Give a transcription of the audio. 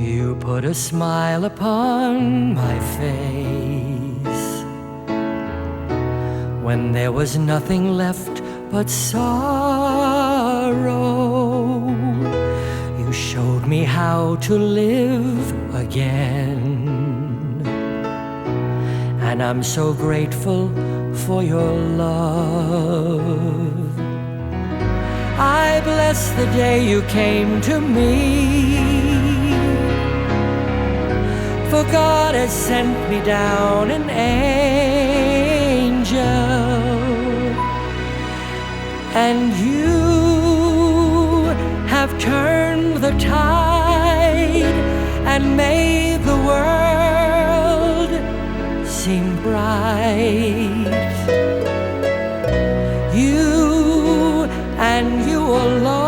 You put a smile upon my face when there was nothing left but sorrow. You showed me how to live again, and I'm so grateful for your love. I bless the day you came to me, for God has sent me down an angel, and you have turned the tide and made the world seem bright. You and you alone